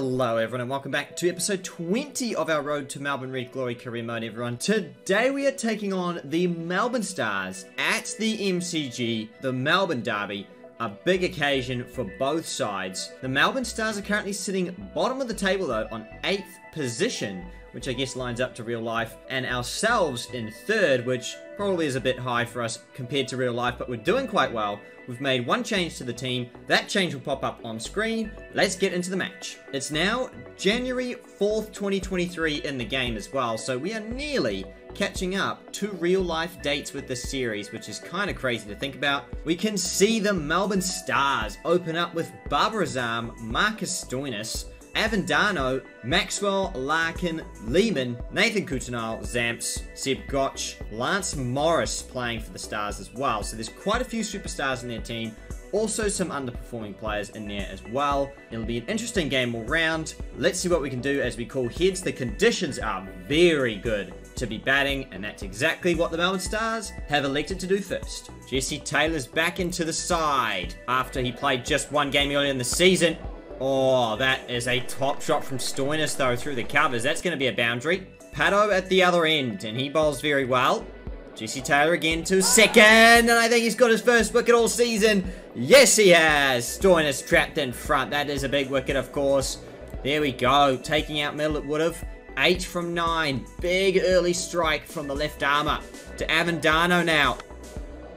Hello everyone and welcome back to episode 20 of our Road to Melbourne Red Glory career mode, everyone. Today we are taking on the Melbourne Stars at the MCG, the Melbourne Derby, a big occasion for both sides. The Melbourne Stars are currently sitting bottom of the table though on 8th position, which I guess lines up to real life, and ourselves in 3rd, which probably is a bit high for us compared to real life, but we're doing quite well. We've made one change to the team. That change will pop up on screen. Let's get into the match. It's now January 4th, 2023 in the game as well, so we are nearly catching up to real life dates with this series, which is kind of crazy to think about. We can see the Melbourne Stars open up with Babar Azam, Marcus Stoinis, Avendano, Maxwell, Larkin, Lehman, Nathan Coutinho, Zamps, Seb Gotch, Lance Morris playing for the Stars as well. So there's quite a few superstars in their team. Also some underperforming players in there as well. It'll be an interesting game all round. Let's see what we can do as we call heads. The conditions are very good to be batting, and that's exactly what the Melbourne Stars have elected to do first. Jesse Taylor's back into the side after he played just one game earlier in the season. Oh, that is a top shot from Stoinis, though, through the covers. That's going to be a boundary. Pato at the other end, and he bowls very well. Jesse Taylor again to second, and I think he's got his first wicket all season. Yes, he has. Stoinis trapped in front. That is a big wicket, of course. There we go. Taking out middle, it would have. 8 from 9. Big early strike from the left armour to Avendano now.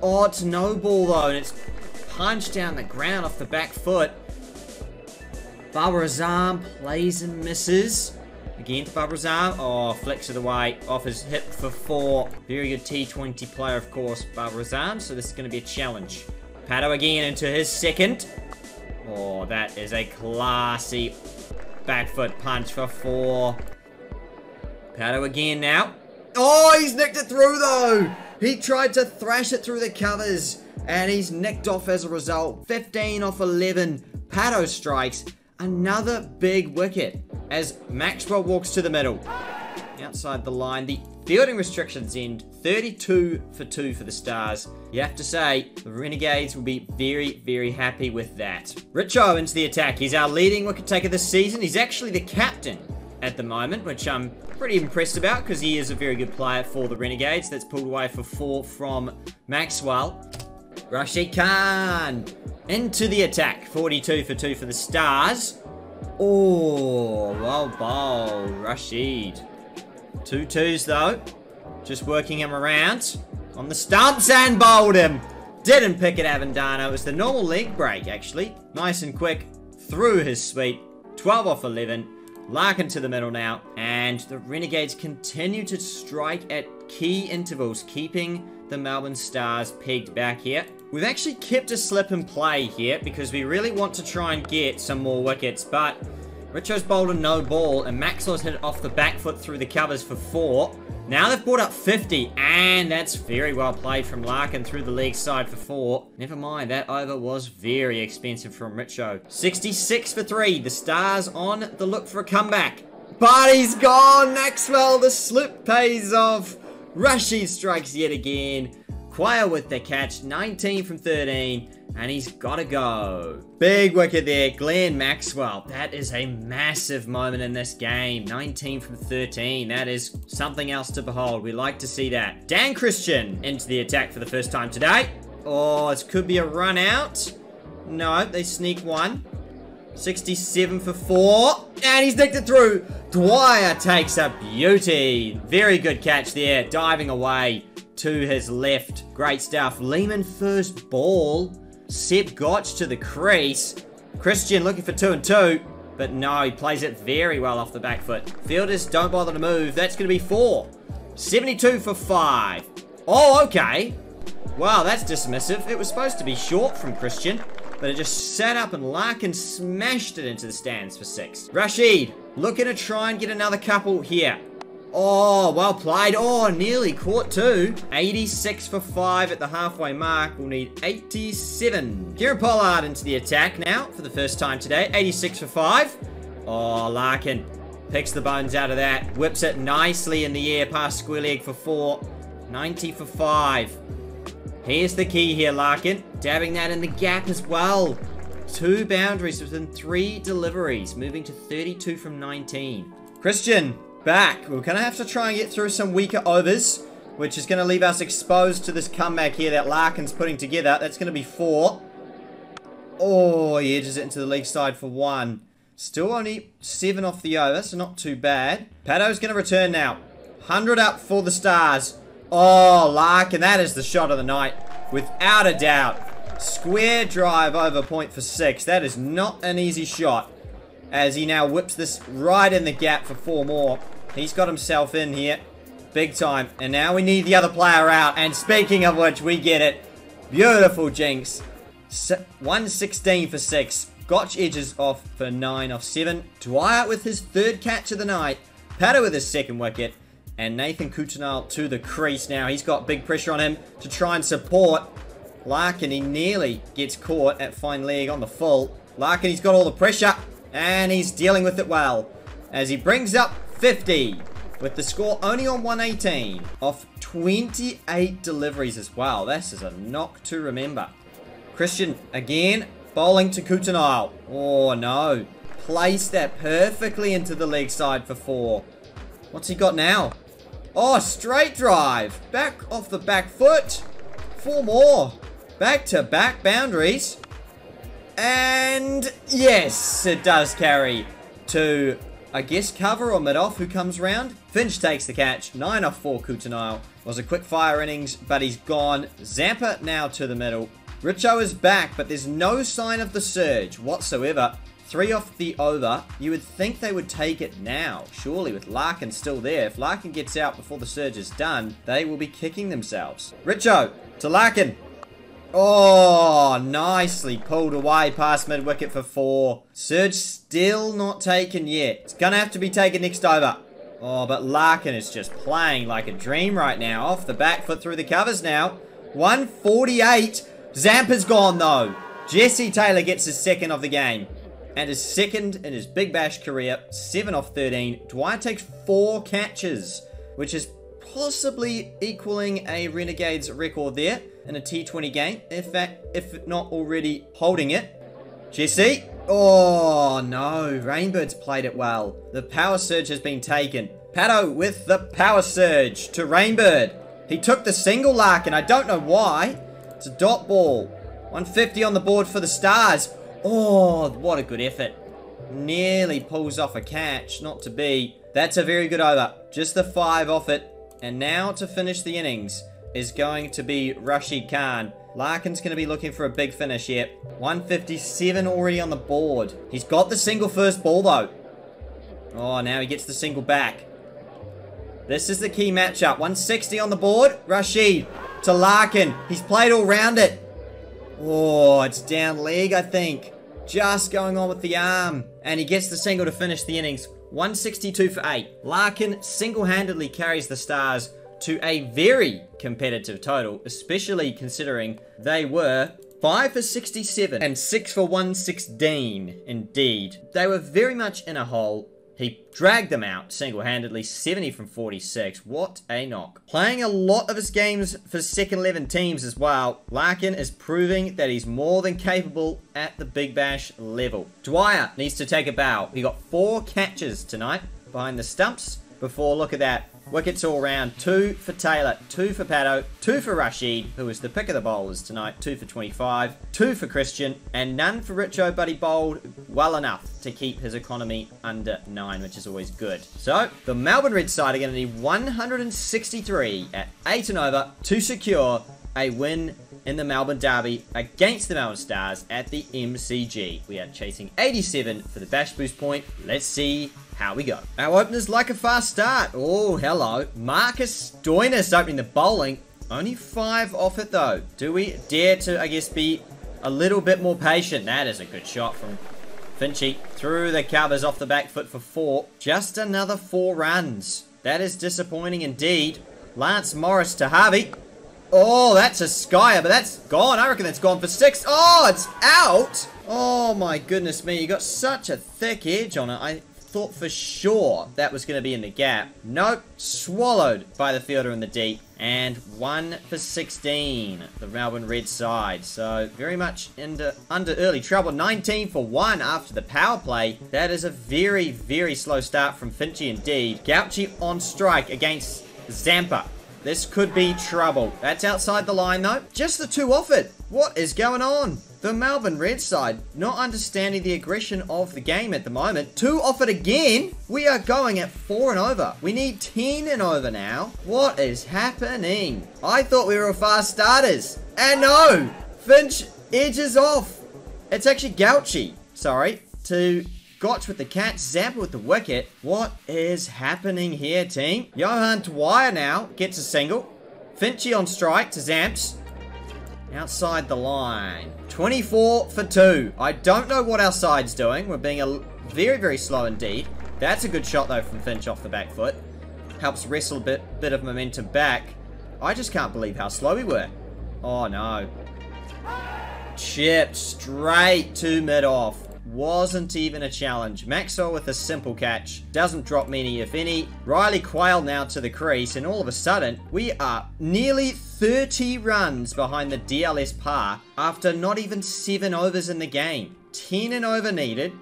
Oh, it's no ball, though, and it's punched down the ground off the back foot. Babar Azam plays and misses. Again to Babar Azam. Oh, flicks it away off his hip for 4. Very good T20 player, of course, Babar Azam. So this is going to be a challenge. Pato again into his second. Oh, that is a classy back foot punch for 4. Pato again now. Oh, he's nicked it through though. He tried to thrash it through the covers, and he's nicked off as a result. 15 off 11. Pato strikes. Another big wicket as Maxwell walks to the middle. Outside the line, the fielding restrictions end. 32 for 2 for the Stars. You have to say, the Renegades will be very, very happy with that. Richo into the attack. He's our leading wicket taker this season. He's actually the captain at the moment, which I'm pretty impressed about because he is a very good player for the Renegades. That's pulled away for 4 from Maxwell. Rashid Khan into the attack. 42 for 2 for the Stars. Oh, well bowled, Rashid. 2 twos though. Just working him around on the stumps and bowled him. Didn't pick it, Avendano. It was the normal leg break, actually. Nice and quick through his sweep. 12 off 11. Larkin to the middle now. And the Renegades continue to strike at key intervals, keeping the Melbourne Stars pegged back here. We've actually kept a slip in play here because we really want to try and get some more wickets, but Richo's bowled a no ball and Maxwell's hit it off the back foot through the covers for 4. Now they've brought up 50, and that's very well played from Larkin through the leg side for 4. Never mind, that over was very expensive from Richo. 66 for 3. The Stars on the look for a comeback. But he's gone! Maxwell, the slip pays off. Rashid strikes yet again. Quayle with the catch, 19 from 13, and he's got to go. Big wicket there, Glenn Maxwell. That is a massive moment in this game. 19 from 13. That is something else to behold. We like to see that. Dan Christian into the attack for the first time today. Oh, this could be a run out. No, they sneak one. 67 for 4, and he's nicked it through. Dwyer takes a beauty. Very good catch there, diving away to his left. Great stuff. Lehman first ball. Seb Gotch to the crease. Christian looking for 2 and 2, but no, he plays it very well off the back foot. Fielders don't bother to move. That's going to be 4. 72 for 5. Oh, okay. Wow, that's dismissive. It was supposed to be short from Christian, but it just sat up and Larkin smashed it into the stands for 6. Rashid looking to try and get another couple here. Oh, well played. Oh, nearly caught 2. 86 for 5 at the halfway mark. We'll need 87. Kieran Pollard into the attack now for the first time today. 86 for 5. Oh, Larkin picks the bones out of that. Whips it nicely in the air past square leg for 4. 90 for 5. Here's the key here, Larkin. Dabbing that in the gap as well. 2 boundaries within 3 deliveries, moving to 32 from 19. Christian, back. We're going to have to try and get through some weaker overs, which is going to leave us exposed to this comeback here that Larkin's putting together. That's going to be 4. Oh, he edges it into the leg side for 1. Still only 7 off the over, so not too bad. Paddo's going to return now. 100 up for the Stars. Oh, Larkin, that is the shot of the night. Without a doubt. Square drive over point for 6. That is not an easy shot. As he now whips this right in the gap for 4 more. He's got himself in here. Big time. And now we need the other player out. And speaking of which, we get it. Beautiful jinx. 116 for 6. Gotch edges off for 9 off 7. Dwyer with his 3rd catch of the night. Paddo with his 2nd wicket. And Nathan Coutinho to the crease now. He's got big pressure on him to try and support Larkin. He nearly gets caught at fine leg on the full. Larkin, he's got all the pressure. And he's dealing with it well. As he brings up 50. With the score only on 118. Off 28 deliveries as well. This is a knock to remember. Christian again. Bowling to Coutinho. Oh no. Placed that perfectly into the leg side for 4. What's he got now? Oh, straight drive. Back off the back foot. 4 more. Back to back boundaries. And yes, it does carry to, I guess, cover or mid-off who comes round. Finch takes the catch. 9 off 4 Coutinho. Was a quick fire innings, but he's gone. Zampa now to the middle. Richo is back, but there's no sign of the surge whatsoever. 3 off the over. You would think they would take it now, surely, with Larkin still there. If Larkin gets out before the surge is done, they will be kicking themselves. Richo to Larkin. Oh, nicely pulled away past mid-wicket for 4. Surge still not taken yet. It's going to have to be taken next over. Oh, but Larkin is just playing like a dream right now. Off the back foot through the covers now. 148. Zampa's gone, though. Jesse Taylor gets his 2nd of the game. And his 2nd in his Big Bash career. 7 off 13. Dwyer takes 4 catches, which is possibly equaling a Renegades record there in a T20 game. In fact, if not already holding it. Jesse. Oh, no. Rainbird's played it well. The power surge has been taken. Paddo with the power surge to Rainbird. He took the single, Larkin. I don't know why. It's a dot ball. 150 on the board for the Stars. Oh, what a good effort. Nearly pulls off a catch. Not to be. That's a very good over. Just the 5 off it. And now to finish the innings is going to be Rashid Khan. Larkin's going to be looking for a big finish here. 157 already on the board. He's got the single first ball, though. Oh, now he gets the single back. This is the key matchup. 160 on the board. Rashid to Larkin. He's played all round it. Oh, it's down leg, I think. Just going on with the arm. And he gets the single to finish the innings. 162 for 8. Larkin single-handedly carries the Stars to a very competitive total, especially considering they were 5 for 67 and 6 for 116. Indeed. They were very much in a hole. He dragged them out single-handedly, 70 from 46. What a knock. Playing a lot of his games for second 11 teams as well, Larkin is proving that he's more than capable at the Big Bash level. Dwyer needs to take a bow. He got 4 catches tonight behind the stumps before, look at that, wickets all round. 2 for Taylor, 2 for Paddo, 2 for Rashid, who was the pick of the bowlers tonight, 2 for 25, 2 for Christian, and none for Richo, but he bowled well enough to keep his economy under 9, which is always good. So, the Melbourne Red side are going to need 163 at 8 and over to secure a win in the Melbourne Derby against the Melbourne Stars at the MCG. We are chasing 87 for the Bash Boost point. Let's see how we go. Our openers like a fast start. Oh, hello. Marcus Stoinis opening the bowling. Only 5 off it, though. Do we dare to, I guess, be a little bit more patient? That is a good shot from Finchy. Through the covers off the back foot for 4. Just another 4 runs. That is disappointing indeed. Lance Morris to Harvey. Oh, that's a skyer, but that's gone. I reckon that's gone for 6. Oh, it's out. Oh, my goodness me. You got such a thick edge on it. I thought for sure that was going to be in the gap. Nope, swallowed by the fielder in the deep. And 1 for 16, the Melbourne Red side. So very much under early trouble. 19 for 1 after the power play. That is a very, very slow start from Finchy indeed. Gauchi on strike against Zampa. This could be trouble. That's outside the line though. Just the 2 offered. What is going on? The Melbourne Red side not understanding the aggression of the game at the moment. 2 offered again. We are going at 4 and over. We need 10 and over now. What is happening? I thought we were fast starters. And no! Finch edges off. It's actually Gauchi. Sorry. To Gotch with the catch. Zampa with the wicket. What is happening here, team? Johan Dwyer now gets a single. Finchy on strike to Zamps. Outside the line. 24 for 2. I don't know what our side's doing. We're being very, very slow indeed. That's a good shot, though, from Finch off the back foot. Helps wrestle a bit of momentum back. I just can't believe how slow we were. Oh, no. Chipped straight to mid-off. Wasn't even a challenge. Maxwell with a simple catch. Doesn't drop many, if any. Riley Quayle now to the crease, and all of a sudden, we are nearly 30 runs behind the DLS par after not even 7 overs in the game. 10 and over needed.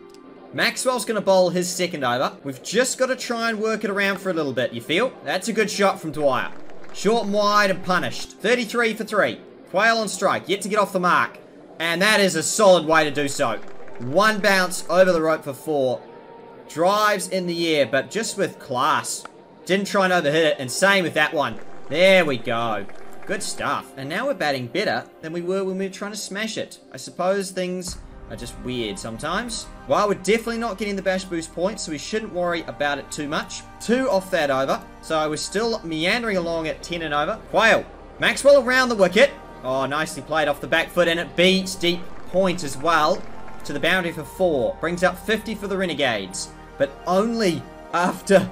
Maxwell's going to bowl his second over. We've just got to try and work it around for a little bit, you feel? That's a good shot from Dwyer. Short and wide and punished. 33 for 3. Quayle on strike, yet to get off the mark. And that is a solid way to do so. 1 bounce over the rope for 4. Drives in the air, but just with class. Didn't try and overhit it, and same with that one. There we go. Good stuff. And now we're batting better than we were when we were trying to smash it. I suppose things are just weird sometimes. Well, we're definitely not getting the bash boost points, so we shouldn't worry about it too much. 2 off that over. So we're still meandering along at 10 and over. Quayle. Maxwell around the wicket. Oh, nicely played off the back foot, and it beats deep point as well. To the boundary for 4. Brings up 50 for the Renegades. But only after,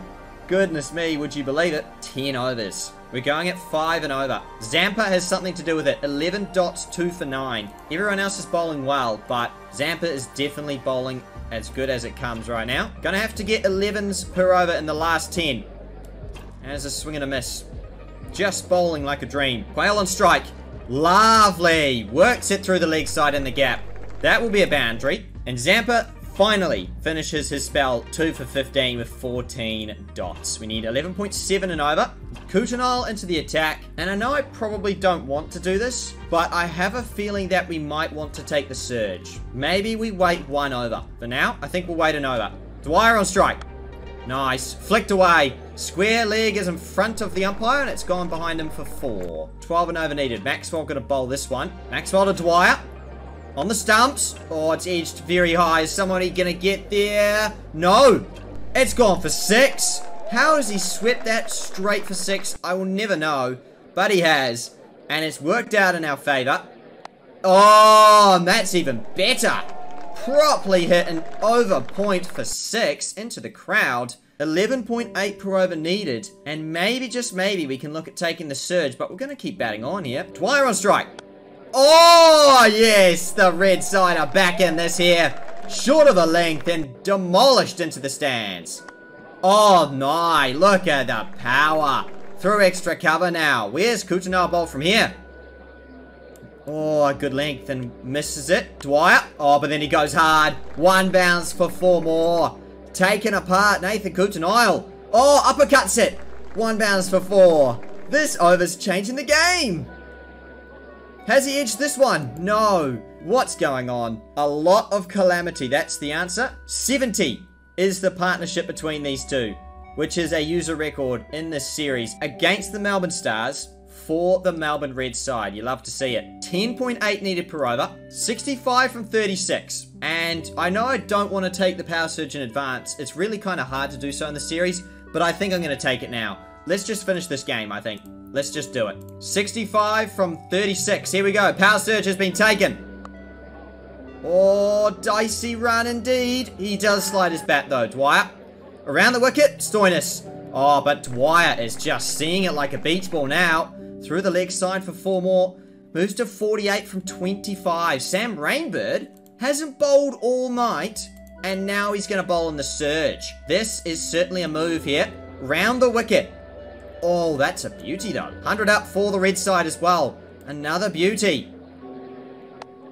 goodness me, would you believe it, 10 overs. We're going at 5 and over. Zampa has something to do with it. 11 dots, 2 for 9. Everyone else is bowling well, but Zampa is definitely bowling as good as it comes right now. Gonna have to get 11s per over in the last 10. As a swing and a miss. Just bowling like a dream. Quayle on strike. Lovely. Works it through the leg side in the gap. That will be a boundary. And Zampa finally finishes his spell 2 for 15 with 14 dots. We need 11.7 and over. Coutinho into the attack. And I know I probably don't want to do this, but I have a feeling that we might want to take the surge. Maybe we wait 1 over. For now, I think we'll wait an over. Dwyer on strike. Nice. Flicked away. Square leg is in front of the umpire, and it's gone behind him for 4. 12 and over needed. Maxwell going to bowl this one. Maxwell to Dwyer. On the stumps. Oh, it's edged very high. Is somebody going to get there? No. It's gone for 6. How has he swept that straight for 6? I will never know. But he has. And it's worked out in our favour. Oh, and that's even better. Properly hit an over point for 6 into the crowd. 11.8 per over needed. And maybe, just maybe, we can look at taking the surge. But we're going to keep batting on here. Dwyer on strike. Oh, yes, the red side are back in this here. Short of a length and demolished into the stands. Oh, my, look at the power. Through extra cover now. Where's Coutinho bowl from here? Oh, a good length and misses it. Dwyer. Oh, but then he goes hard. 1 bounce for 4 more. Taken apart, Nathan Coutinho. Oh, uppercuts it. 1 bounce for 4. This over's changing the game. Has he edged this one? No. What's going on? A lot of calamity. That's the answer. 70 is the partnership between these two, which is a user record in this series against the Melbourne Stars for the Melbourne Red side. You love to see it. 10.8 needed per over. 65 from 36. And I know I don't want to take the power surge in advance. It's really kind of hard to do so in the series, but I think I'm going to take it now. Let's just finish this game, I think. Let's just do it. 65 from 36. Here we go. Power surge has been taken. Oh, dicey run indeed. He does slide his bat though. Dwyer. Around the wicket. Stoinis. Oh, but Dwyer is just seeing it like a beach ball now. Through the leg side for 4 more. Moves to 48 from 25. Sam Rainbird hasn't bowled all night. And now he's going to bowl in the surge. This is certainly a move here. Round the wicket. Oh, that's a beauty though. 100 up for the red side as well. Another beauty.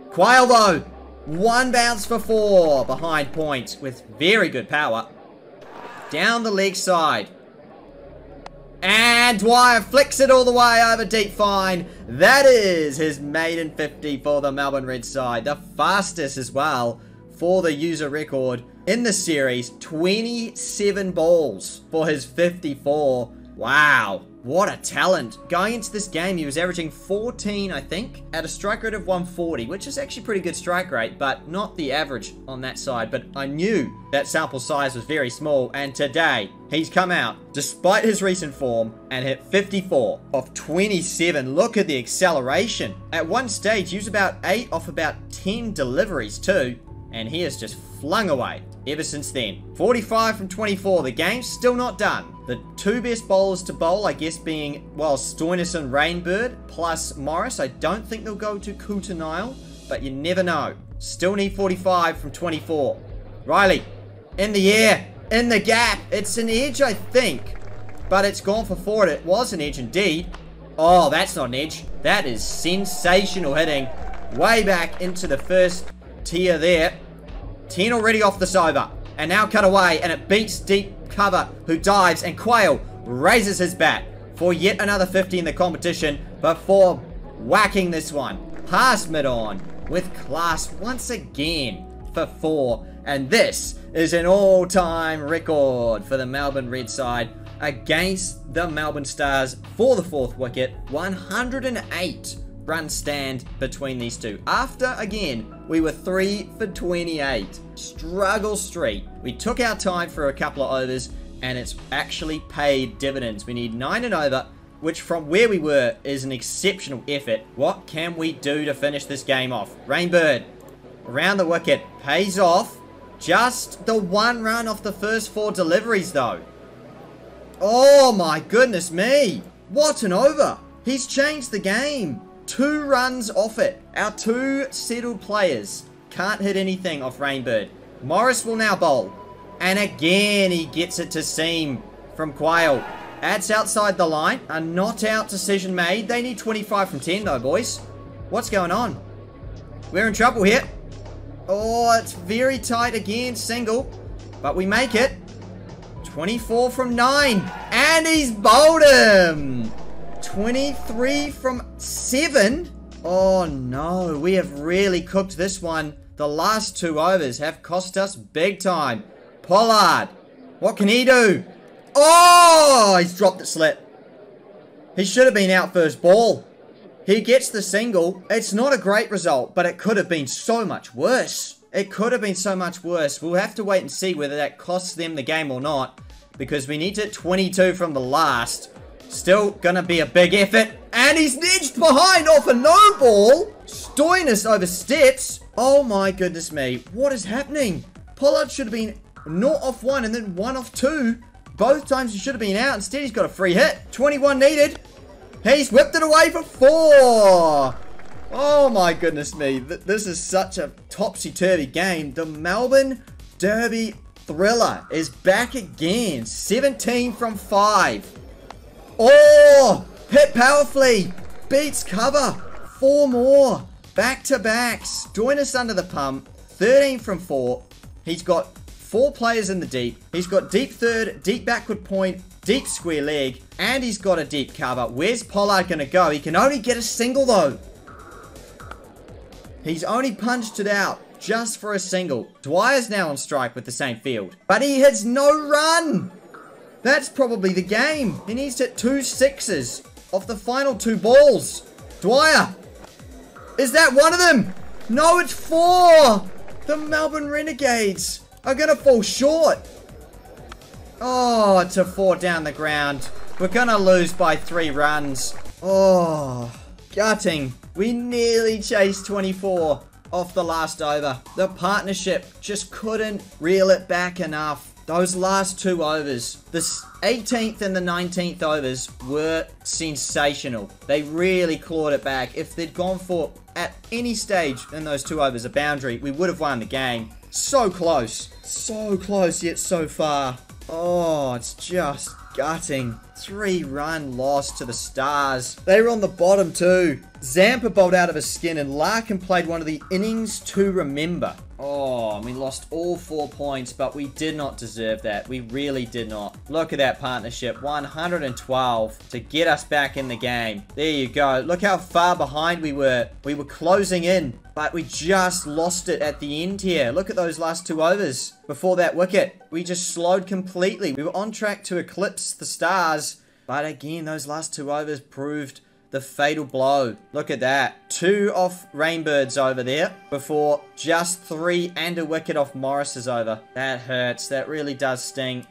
Quayle though. One bounce for 4 behind point with very good power. Down the leg side. And Dwyer flicks it all the way over deep fine. That is his maiden 50 for the Melbourne Red side. The fastest as well for the user record in the series. 27 balls for his 54. Wow. What a talent. Going into this game, he was averaging 14, I think, at a strike rate of 140, which is actually pretty good strike rate, but not the average on that side. But I knew that sample size was very small, and today, he's come out, despite his recent form, and hit 54 of 27. Look at the acceleration. At one stage, he was about 8 off about 10 deliveries too, and he has just flung away ever since then. 45 from 24. The game's still not done. The two best bowlers to bowl, I guess, being, well, Stoinis and Rainbird, plus Morris. I don't think they'll go to Kutanile, but you never know. Still need 45 from 24. Riley, in the air, in the gap. It's an edge, I think, but it's gone for 4. It was an edge indeed. Oh, that's not an edge. That is sensational hitting. Way back into the first tier there. 10 already off this over. And now cut away, and it beats deep cover, who dives, and Quayle raises his bat for yet another 50 in the competition before whacking this one past mid-on with class once again for 4. And this is an all-time record for the Melbourne Red side against the Melbourne Stars for the 4th wicket. 108 run stand between these two. After, again, we were 3 for 28. Struggle street. We took our time for a couple of overs, and it's actually paid dividends. We need 9 and over, which from where we were is an exceptional effort. What can we do to finish this game off? Rainbird around the wicket. Pays off. Just the 1 run off the first 4 deliveries, though. Oh, my goodness me. What an over. He's changed the game. 2 runs off it. Our 2 settled players can't hit anything off Rainbird. Morris will now bowl. And again, he gets it to seam from Quayle. That's outside the line. A not out decision made. They need 25 from 10 though, boys. What's going on? We're in trouble here. Oh, it's very tight again. Single. But we make it. 24 from 9. And he's bowled him. 23 from 7. Oh no, we have really cooked this one. The last 2 overs have cost us big time. Pollard, what can he do? Oh, he's dropped it slip. He should have been out first ball. He gets the single. It's not a great result, but it could have been so much worse. It could have been so much worse. We'll have to wait and see whether that costs them the game or not, because we need to hit 22 from the last. Still gonna be a big effort. And he's nudged behind off a no ball. Stoinis oversteps. Oh my goodness me. What is happening? Pollard should have been 0 off 1 and then 1 off 2. Both times he should have been out. Instead, he's got a free hit. 21 needed. He's whipped it away for 4. Oh my goodness me. This is such a topsy-turvy game. The Melbourne Derby thriller is back again. 17 from 5. Oh, hit powerfully, beats cover, 4 more, back-to-back. Stoinis under the pump, 13 from 4. He's got 4 players in the deep. He's got deep third, deep backward point, deep square leg, and he's got a deep cover. Where's Pollard going to go? He can only get a single though. He's only punched it out just for a single. Dwyer's now on strike with the same field, but he hits no run. That's probably the game. He needs to hit 2 sixes off the final 2 balls. Dwyer. Is that one of them? No, it's 4. The Melbourne Renegades are going to fall short. Oh, it's a 4 down the ground. We're going to lose by 3 runs. Oh, gutting. We nearly chased 24 off the last over. The partnership just couldn't reel it back enough. Those last 2 overs, the 18th and the 19th overs were sensational. They really clawed it back. If they'd gone for, at any stage in those 2 overs, a boundary, we would have won the game. So close. So close, yet so far. Oh, it's just gutting. 3-run loss to the Stars. They were on the bottom too. Zampa bowled out of his skin and Larkin played one of the innings to remember. Oh, we lost all 4 points, but we did not deserve that. We really did not. Look at that partnership. 112 to get us back in the game. There you go. Look how far behind we were. We were closing in, but we just lost it at the end here. Look at those last 2 overs before that wicket. We just slowed completely. We were on track to eclipse the Stars, but again, those last 2 overs proved the fatal blow. Look at that. 2 off Rainbird's over there before just 3 and a wicket off Morris's over. That hurts. That really does sting.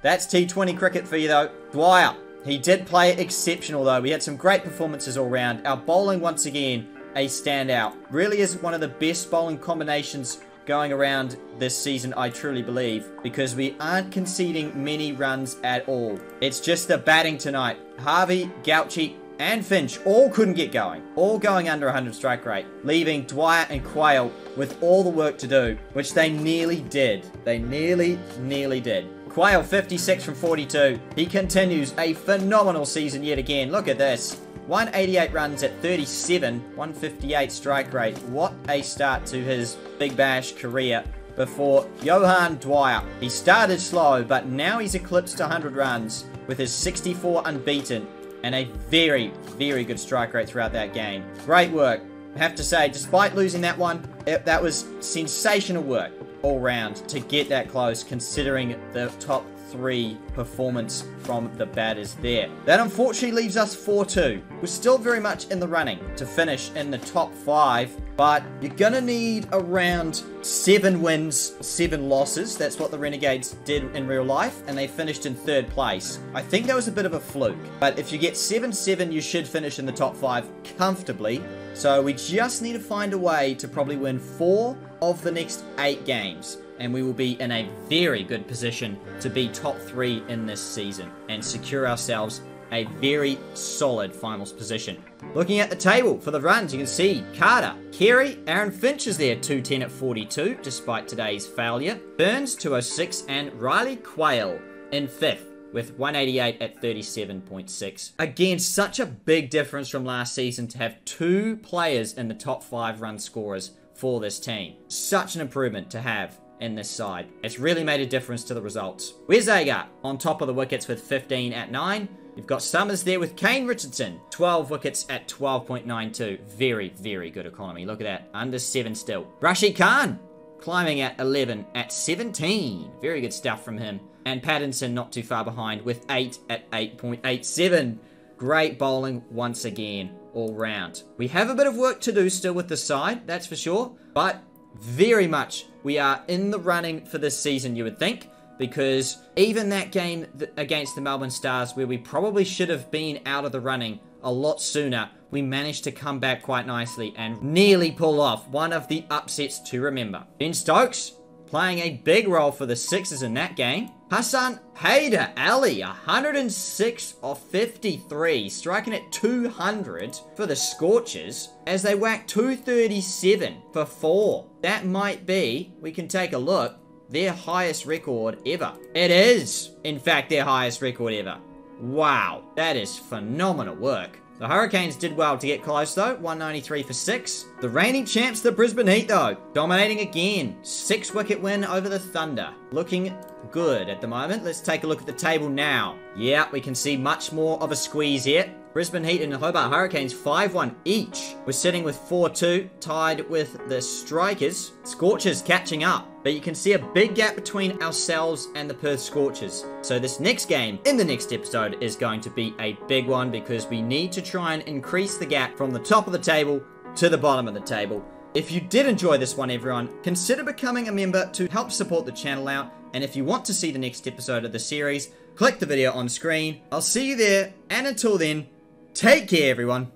That's T20 cricket for you though. Dwyer. He did play exceptional though. We had some great performances all round. Our bowling once again a standout. Really is one of the best bowling combinations going around this season, I truly believe, because we aren't conceding many runs at all. It's just the batting tonight. Harvey, Gauchi, and Finch all couldn't get going. All going under 100 strike rate, leaving Dwyer and Quayle with all the work to do, which they nearly did. They nearly did. Quayle 56 from 42. He continues a phenomenal season yet again. Look at this. 188 runs at 37, 158 strike rate. What a start to his Big Bash career. Before Johan Dwyer. He started slow, but now he's eclipsed 100 runs with his 64 unbeaten and a very good strike rate throughout that game. Great work. I have to say, despite losing that one, that was sensational work all round to get that close, considering the top 3 performance from the batters there. That unfortunately leaves us 4-2. We're still very much in the running to finish in the top 5, but you're gonna need around 7 wins, 7 losses. That's what the Renegades did in real life, and they finished in 3rd place. I think that was a bit of a fluke, but if you get 7-7, you should finish in the top 5 comfortably. So we just need to find a way to probably win 4 of the next 8 games. And we will be in a very good position to be top 3 in this season and secure ourselves a very solid finals position. Looking at the table for the runs, you can see Carter, Carey, Aaron Finch is there, 210 at 42, despite today's failure. Burns, 206, and Riley Quayle in 5th with 188 at 37.6. Again, such a big difference from last season to have 2 players in the top 5 run scorers for this team. Such an improvement to have in this side. It's really made a difference to the results. Where's Agar on top of the wickets with 15 at 9. You've got Summers there with Kane Richardson, 12 wickets at 12.92. Very good economy. Look at that. Under 7 still. Rashid Khan climbing at 11 at 17. Very good stuff from him. And Pattinson not too far behind with 8 at 8.87. Great bowling once again all round. We have a bit of work to do still with the side, that's for sure. But very much we are in the running for this season, you would think, because even that game against the Melbourne Stars, where we probably should have been out of the running a lot sooner, we managed to come back quite nicely and nearly pull off one of the upsets to remember. Ben Stokes playing a big role for the Sixers in that game. Hassan Haider Ali, 106 off 53, striking at 200 for the Scorchers as they whack 237 for 4. That might be, we can take a look, their highest record ever. It is, in fact, their highest record ever. Wow, that is phenomenal work. The Hurricanes did well to get close though, 193 for 6. The reigning champs, the Brisbane Heat though, dominating again. 6-wicket win over the Thunder. Looking good at the moment. Let's take a look at the table now. Yeah, we can see much more of a squeeze here. Brisbane Heat and the Hobart Hurricanes 5-1 each. We're sitting with 4-2, tied with the Strikers. Scorchers catching up. But you can see a big gap between ourselves and the Perth Scorchers. So this next game, in the next episode, is going to be a big one because we need to try and increase the gap from the top of the table to the bottom of the table. If you did enjoy this one, everyone, consider becoming a member to help support the channel out. And if you want to see the next episode of the series, click the video on screen. I'll see you there, and until then, take care, everyone.